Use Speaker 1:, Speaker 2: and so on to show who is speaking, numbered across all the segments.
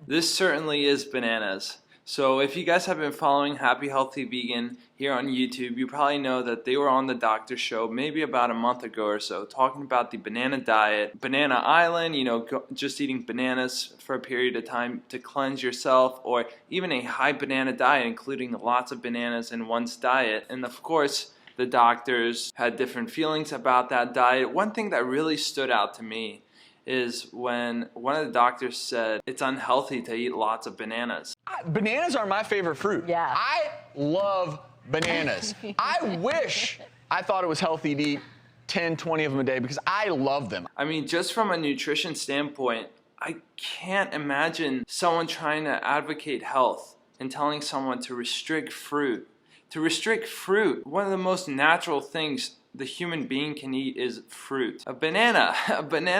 Speaker 1: This certainly is bananas. So if you guys have been following Happy Healthy Vegan here on YouTube, you probably know that they were on the doctor show maybe about a month ago or so talking about the banana diet, banana island, just eating bananas for a period of time to cleanse yourself, or even a high banana diet including lots of bananas in one's diet. And of course, the doctors had different feelings about that diet. One thing that really stood out to me is when one of the doctors said it's unhealthy to eat lots of bananas.
Speaker 2: Bananas are my favorite fruit.
Speaker 3: Yeah.
Speaker 2: I love bananas. I wish I thought it was healthy to eat 10, 20 of them a day because I love them.
Speaker 1: I mean, just from a nutrition standpoint, I can't imagine someone trying to advocate health and telling someone to restrict fruit. To restrict fruit, one of the most natural things the human being can eat is fruit. A banana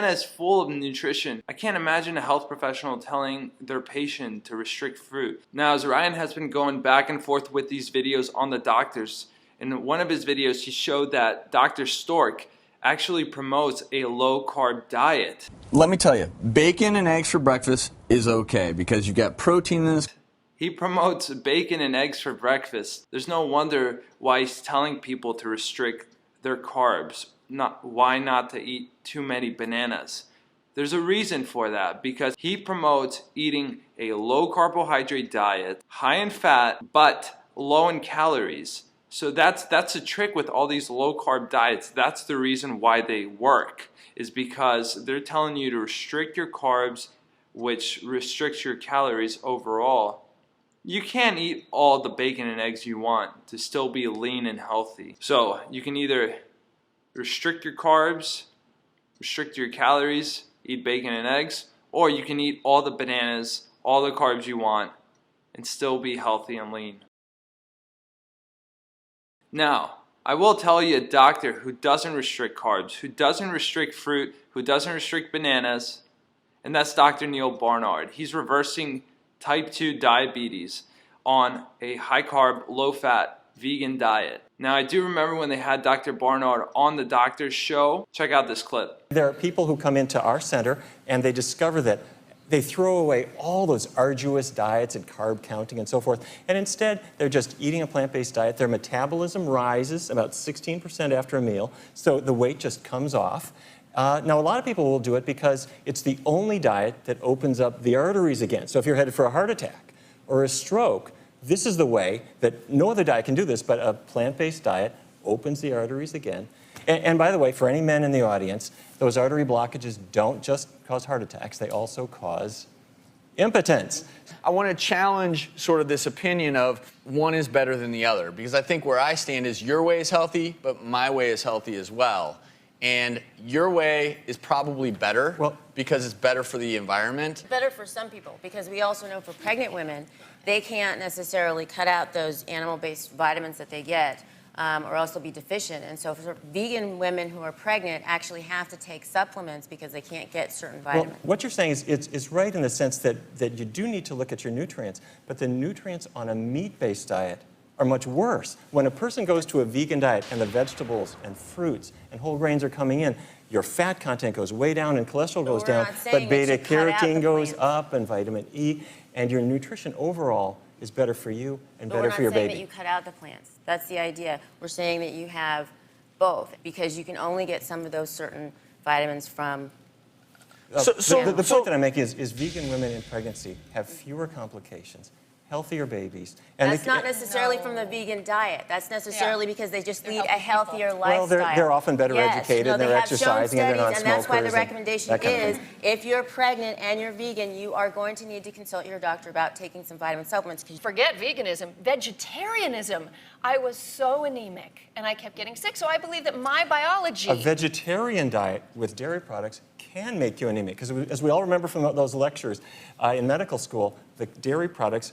Speaker 1: is full of nutrition. I can't imagine a health professional telling their patient to restrict fruit. Now, as Ryan has been going back and forth with these videos on the doctors, in one of his videos he showed that Dr. Stork actually promotes a low-carb diet.
Speaker 2: Let me tell you, bacon and eggs for breakfast is okay because you got protein in this.
Speaker 1: He promotes bacon and eggs for breakfast. There's no wonder why he's telling people to restrict their carbs, why not to eat too many bananas. There's a reason for that, because he promotes eating a low carbohydrate diet, high in fat, but low in calories. So that's a trick with all these low carb diets. That's the reason why they work, is because they're telling you to restrict your carbs, which restricts your calories overall. You can't eat all the bacon and eggs you want to still be lean and healthy. So you can either restrict your carbs, restrict your calories, eat bacon and eggs, or you can eat all the bananas, all the carbs you want, and still be healthy and lean. Now, I will tell you a doctor who doesn't restrict carbs, who doesn't restrict fruit, who doesn't restrict bananas, and that's Dr. Neil Barnard. He's reversing type 2 diabetes on a high-carb, low-fat vegan diet. Now, I do remember when they had Dr. Barnard on the doctor's show. Check out this clip.
Speaker 4: There are people who come into our center and they discover that they throw away all those arduous diets and carb counting and so forth, and instead they're just eating a plant-based diet. Their metabolism rises about 16% after a meal, so the weight just comes off. Now, a lot of people will do it because it's the only diet that opens up the arteries again. So if you're headed for a heart attack or a stroke, this is the way that no other diet can do this, but a plant-based diet opens the arteries again. And by the way, for any men in the audience, those artery blockages don't just cause heart attacks, they also cause impotence.
Speaker 2: I want to challenge sort of this opinion of one is better than the other, because I think where I stand is your way is healthy, but my way is healthy as well. And your way is probably better because it's better for the environment.
Speaker 3: It's better for some people, because we also know for pregnant women, they can't necessarily cut out those animal-based vitamins that they get, or else they'll be deficient. And so for vegan women who are pregnant actually have to take supplements because they can't get certain vitamins.
Speaker 4: Well, what you're saying is it's right in the sense that you do need to look at your nutrients, but the nutrients on a meat-based diet are much worse. When a person goes to a vegan diet and the vegetables and fruits and whole grains are coming in, your fat content goes way down and cholesterol goes down, but beta-carotene goes up and vitamin E, and your nutrition overall is better for you and better for your baby.
Speaker 3: We're not saying that you cut out the plants. That's the idea. We're saying that you have both, because you can only get some of those certain vitamins from...
Speaker 4: The point that I'm making is vegan women in pregnancy have fewer complications, healthier babies.
Speaker 3: And that's not necessarily from the vegan diet. That's necessarily because they just lead a healthier lifestyle.
Speaker 4: Well, they're often better educated, and they're exercising, and they're not smokers.
Speaker 3: And that's why the recommendation is, if you're pregnant and you're vegan, you are going to need to consult your doctor about taking some vitamin supplements.
Speaker 5: Forget veganism, vegetarianism. I was so anemic, and I kept getting sick, so I believe that my biology...
Speaker 4: A vegetarian diet with dairy products can make you anemic, because as we all remember from those lectures in medical school, the dairy products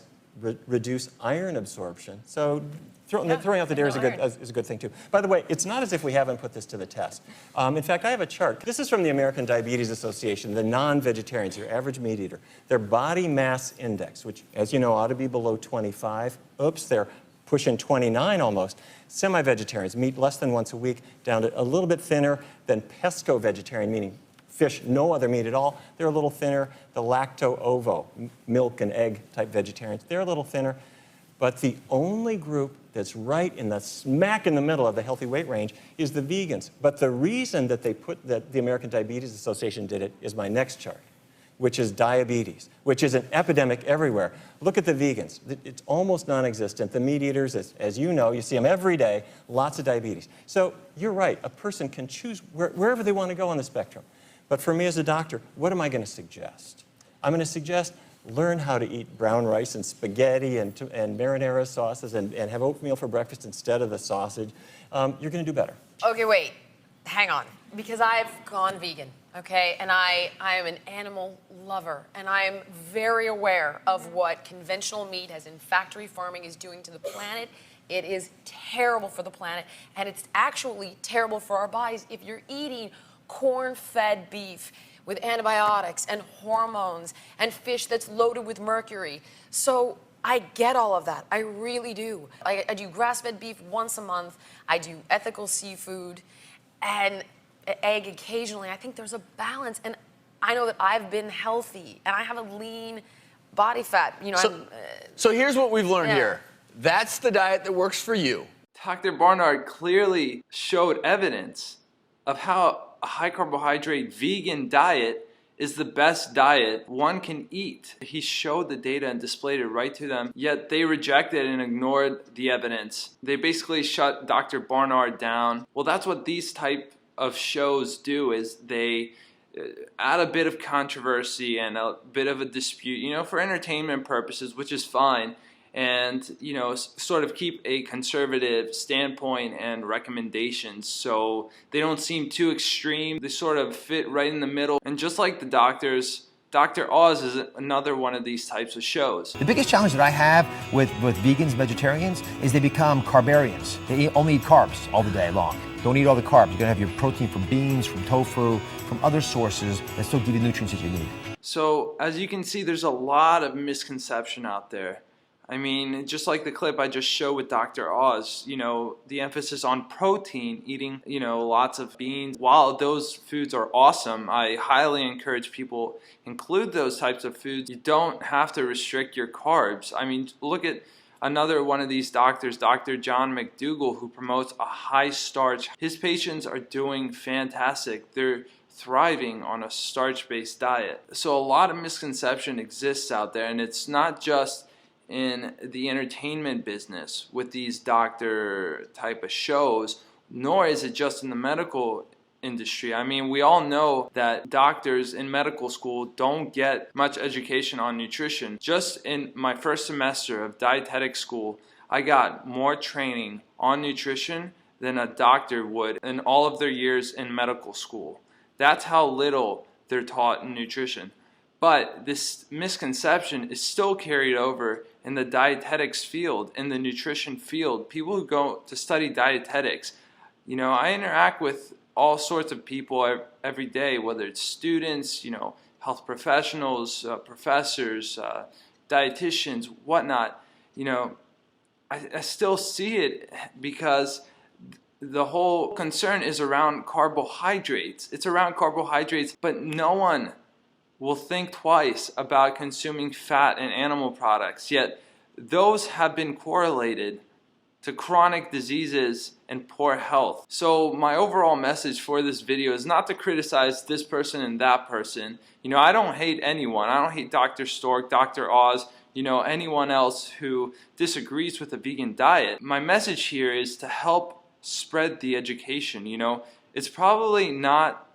Speaker 4: reduce iron absorption. So throwing out the dairy is a good thing too. By the way, it's not as if we haven't put this to the test. In fact, I have a chart. This is from the American Diabetes Association, the non-vegetarians, your average meat eater. Their body mass index, which, as you know, ought to be below 25. Oops, they're pushing 29 almost. Semi-vegetarians, meat less than once a week, down to a little bit thinner than pesco-vegetarian, meaning fish, no other meat at all. They're a little thinner. The lacto-ovo, milk and egg type vegetarians, they're a little thinner. But the only group that's right in the smack in the middle of the healthy weight range is the vegans. But the reason that the American Diabetes Association did it is my next chart, which is diabetes, which is an epidemic everywhere. Look at the vegans. It's almost non-existent. The meat eaters, as you know, you see them every day, lots of diabetes. So you're right, a person can choose wherever they want to go on the spectrum. But for me as a doctor, what am I going to suggest? I'm going to suggest learn how to eat brown rice and spaghetti and marinara sauces and have oatmeal for breakfast instead of the sausage. You're going to do better.
Speaker 5: Okay, wait, hang on, because I've gone vegan, okay, and I am an animal lover, and I am very aware of what conventional meat, as in factory farming, is doing to the planet. It is terrible for the planet, and it's actually terrible for our bodies if you're eating corn-fed beef with antibiotics and hormones and fish that's loaded with mercury. So I get all of that. I really do. I do grass-fed beef once a month. I do ethical seafood and egg occasionally. I think there's a balance. And I know that I've been healthy and I have a lean body fat. You know,
Speaker 2: so here's what we've learned here. That's the diet that works for you.
Speaker 1: Dr. Barnard clearly showed evidence of how a high carbohydrate vegan diet is the best diet one can eat. He showed the data and displayed it right to them, yet they rejected and ignored the evidence. They basically shut Dr. Barnard down. Well, that's what these type of shows do, is they add a bit of controversy and a bit of a dispute, you know, for entertainment purposes, which is fine. And, you know, sort of keep a conservative standpoint and recommendations so they don't seem too extreme. They sort of fit right in the middle. And just like the doctors, Dr. Oz is another one of these types of shows.
Speaker 6: The biggest challenge that I have with vegans, vegetarians, is they become carbarians. They only eat carbs all the day long. Don't eat all the carbs. You're gonna have your protein from beans, from tofu, from other sources that still give you nutrients that you need.
Speaker 1: So as you can see, there's a lot of misconception out there. I mean, just like the clip I just showed with Dr. Oz, you know, the emphasis on protein, eating, you know, lots of beans. While those foods are awesome, I highly encourage people include those types of foods. You don't have to restrict your carbs. I mean, look at another one of these doctors, Dr. John McDougall, who promotes a high starch. His patients are doing fantastic. They're thriving on a starch-based diet. So a lot of misconception exists out there, and it's not just in the entertainment business with these doctor type of shows, nor is it just in the medical industry. I mean, we all know that doctors in medical school don't get much education on nutrition. Just in my first semester of dietetic school, I got more training on nutrition than a doctor would in all of their years in medical school. That's how little they're taught in nutrition. But this misconception is still carried over in the dietetics field, in the nutrition field. People who go to study dietetics, you know, I interact with all sorts of people every day, whether it's students, you know, health professionals, professors, dietitians, whatnot. You know, I still see it because the whole concern is around carbohydrates. It's around carbohydrates, but no one will think twice about consuming fat and animal products, yet those have been correlated to chronic diseases and poor health. So my overall message for this video is not to criticize this person and that person. You know, I don't hate anyone. I don't hate Dr. Stork, Dr. Oz, you know, anyone else who disagrees with a vegan diet. My message here is to help spread the education. You know, it's probably not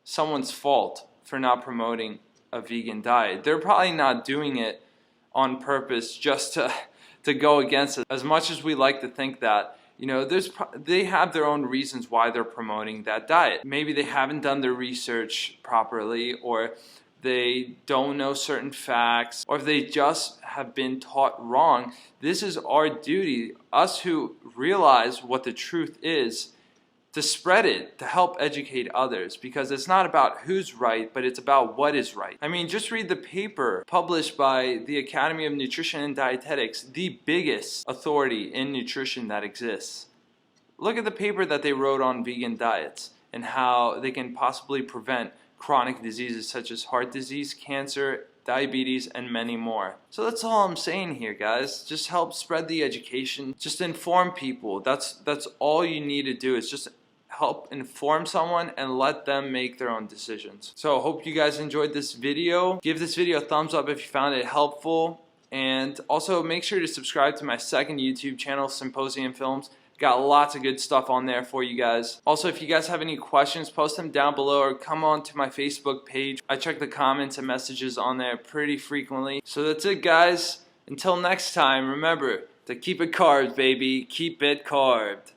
Speaker 1: someone's fault for not promoting a vegan diet. They're probably not doing it on purpose just to go against it. As much as we like to think that, you know, they have their own reasons why they're promoting that diet. Maybe they haven't done their research properly, or they don't know certain facts, or if they just have been taught wrong. This is our duty, us who realize what the truth is, to spread it, to help educate others, because it's not about who's right, but it's about what is right. I mean, just read the paper published by the Academy of Nutrition and Dietetics, the biggest authority in nutrition that exists. Look at the paper that they wrote on vegan diets and how they can possibly prevent chronic diseases such as heart disease, cancer, diabetes, and many more. So that's all I'm saying here, guys. Just help spread the education. Just inform people. That's all you need to do, is just help inform someone and let them make their own decisions. So I hope you guys enjoyed this video. Give this video a thumbs up if you found it helpful. And also make sure to subscribe to my second YouTube channel, Symposium Films. Got lots of good stuff on there for you guys. Also, if you guys have any questions, post them down below or come on to my Facebook page. I check the comments and messages on there pretty frequently. So that's it, guys. Until next time, remember to keep it carbs, baby. Keep it carved.